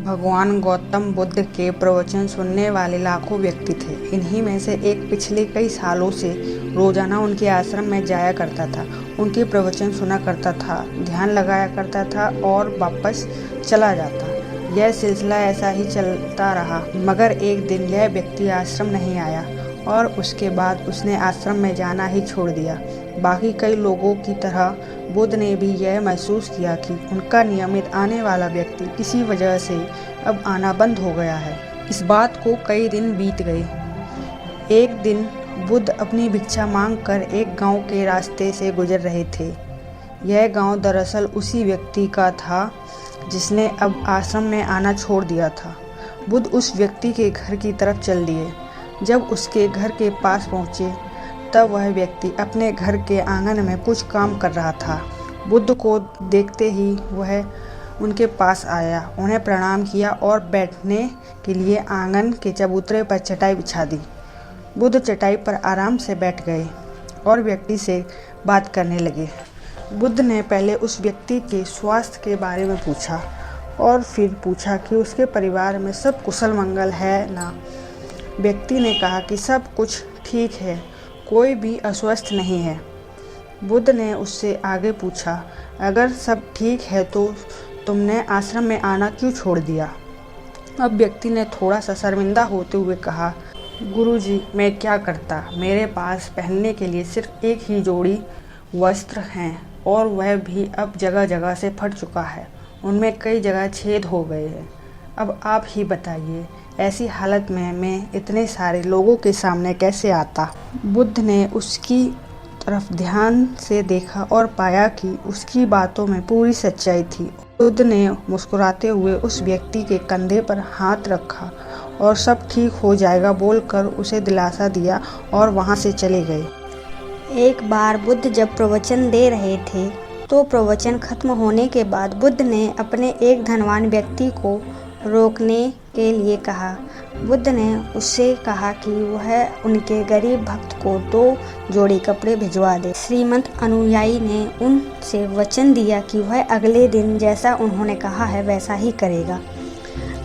भगवान गौतम बुद्ध के प्रवचन सुनने वाले लाखों व्यक्ति थे। इन्हीं में से एक पिछले कई सालों से रोजाना उनके आश्रम में जाया करता था, उनके प्रवचन सुना करता था, ध्यान लगाया करता था और वापस चला जाता। यह सिलसिला ऐसा ही चलता रहा, मगर एक दिन यह व्यक्ति आश्रम नहीं आया और उसके बाद उसने आश्रम में जाना ही छोड़ दिया। बाकी कई लोगों की तरह बुद्ध ने भी यह महसूस किया कि उनका नियमित आने वाला व्यक्ति किसी वजह से अब आना बंद हो गया है। इस बात को कई दिन बीत गए। एक दिन बुद्ध अपनी भिक्षा मांगकर एक गांव के रास्ते से गुजर रहे थे। यह गांव दरअसल उसी व्यक्ति का था जिसने अब आश्रम में आना छोड़ दिया था। बुद्ध उस व्यक्ति के घर की तरफ चल दिए। जब उसके घर के पास पहुंचे तब वह व्यक्ति अपने घर के आंगन में कुछ काम कर रहा था। बुद्ध को देखते ही वह उनके पास आया, उन्हें प्रणाम किया और बैठने के लिए आंगन के चबूतरे पर चटाई बिछा दी। बुद्ध चटाई पर आराम से बैठ गए और व्यक्ति से बात करने लगे। बुद्ध ने पहले उस व्यक्ति के स्वास्थ्य के बारे में पूछा और फिर पूछा कि उसके परिवार में सब कुशल मंगल है ना। व्यक्ति ने कहा कि सब कुछ ठीक है, कोई भी अस्वस्थ नहीं है। बुद्ध ने उससे आगे पूछा, अगर सब ठीक है तो तुमने आश्रम में आना क्यों छोड़ दिया? अब व्यक्ति ने थोड़ा सा शर्मिंदा होते हुए कहा, गुरुजी, मैं क्या करता, मेरे पास पहनने के लिए सिर्फ एक ही जोड़ी वस्त्र हैं और वह भी अब जगह जगह से फट चुका है, उनमें कई जगह छेद हो गए हैं। अब आप ही बताइए, ऐसी हालत में मैं इतने सारे लोगों के सामने कैसे आता? बुद्ध ने उसकी तरफ ध्यान से देखा और पाया कि उसकी बातों में पूरी सच्चाई थी। बुद्ध ने मुस्कुराते हुए उस व्यक्ति के कंधे पर हाथ रखा और सब ठीक हो जाएगा बोलकर उसे दिलासा दिया और वहां से चले गए। एक बार बुद्ध जब प्रवचन दे रहे थे तो प्रवचन खत्म होने के बाद बुद्ध ने अपने एक धनवान व्यक्ति को रोकने के लिए कहा। बुद्ध ने उससे कहा कि वह उनके गरीब भक्त को 2 जोड़ी कपड़े भिजवा दे। श्रीमंत अनुयायी ने उनसे वचन दिया कि वह अगले दिन जैसा उन्होंने कहा है वैसा ही करेगा।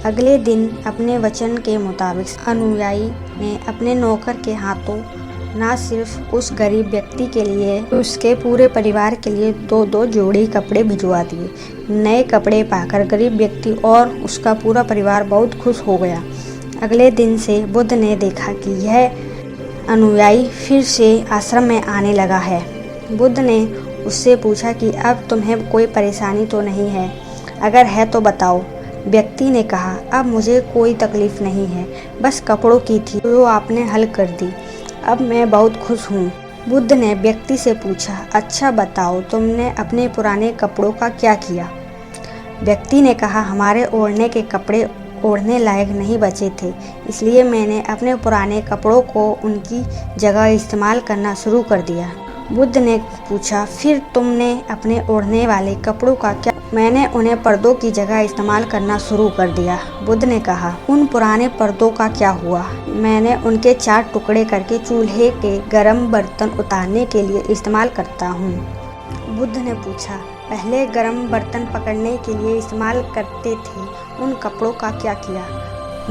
अगले दिन अपने वचन के मुताबिक अनुयायी ने अपने नौकर के हाथों न सिर्फ उस गरीब व्यक्ति के लिए, उसके पूरे परिवार के लिए 2-2 जोड़ी कपड़े भिजवा दिए। नए कपड़े पाकर गरीब व्यक्ति और उसका पूरा परिवार बहुत खुश हो गया। अगले दिन से बुद्ध ने देखा कि यह अनुयायी फिर से आश्रम में आने लगा है। बुद्ध ने उससे पूछा कि अब तुम्हें कोई परेशानी तो नहीं है? अगर है तो बताओ। व्यक्ति ने कहा, अब मुझे कोई तकलीफ नहीं है, बस कपड़ों की थी जो आपने हल कर दी। अब मैं बहुत खुश हूँ। बुद्ध ने व्यक्ति से पूछा, अच्छा बताओ, तुमने अपने पुराने कपड़ों का क्या किया? व्यक्ति ने कहा, हमारे ओढ़ने के कपड़े ओढ़ने लायक नहीं बचे थे, इसलिए मैंने अपने पुराने कपड़ों को उनकी जगह इस्तेमाल करना शुरू कर दिया। बुद्ध ने पूछा, फिर तुमने अपने ओढ़ने वाले कपड़ों का क्या? मैंने उन्हें पर्दों की जगह इस्तेमाल करना शुरू कर दिया। बुद्ध ने कहा, उन पुराने पर्दों का क्या हुआ? मैंने उनके 4 टुकड़े करके चूल्हे के गर्म बर्तन उतारने के लिए इस्तेमाल करता हूँ। बुद्ध ने पूछा, पहले गर्म बर्तन पकड़ने के लिए इस्तेमाल करते थे, उन कपड़ों का क्या किया?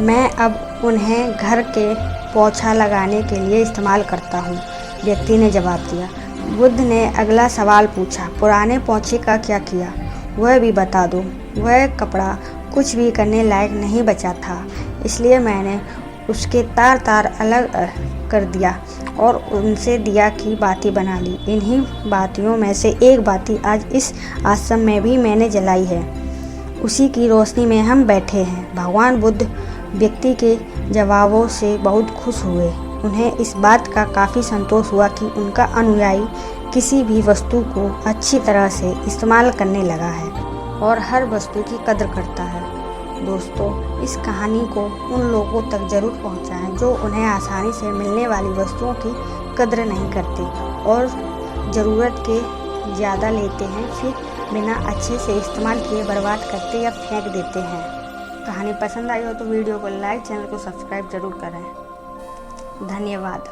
मैं अब उन्हें घर के पोछा लगाने के लिए इस्तेमाल करता हूँ, व्यक्ति ने जवाब दिया। बुद्ध ने अगला सवाल पूछा, पुराने पोछे का क्या किया? वह भी बता दो। वह कपड़ा कुछ भी करने लायक नहीं बचा था, इसलिए मैंने उसके तार अलग कर दिया और उनसे दिया की बाती बना ली। इन्हीं बातियों में से एक बाती आज इस आश्रम में भी मैंने जलाई है, उसी की रोशनी में हम बैठे हैं। भगवान बुद्ध व्यक्ति के जवाबों से बहुत खुश हुए। उन्हें इस बात का काफ़ी संतोष हुआ कि उनका अनुयायी किसी भी वस्तु को अच्छी तरह से इस्तेमाल करने लगा है और हर वस्तु की कद्र करता है। दोस्तों, इस कहानी को उन लोगों तक ज़रूर पहुंचाएं जो उन्हें आसानी से मिलने वाली वस्तुओं की कद्र नहीं करते और ज़रूरत के ज़्यादा लेते हैं, फिर बिना अच्छे से इस्तेमाल किए बर्बाद करते या फेंक देते हैं। कहानी पसंद आई हो तो वीडियो को लाइक, चैनल को सब्सक्राइब जरूर करें। धन्यवाद।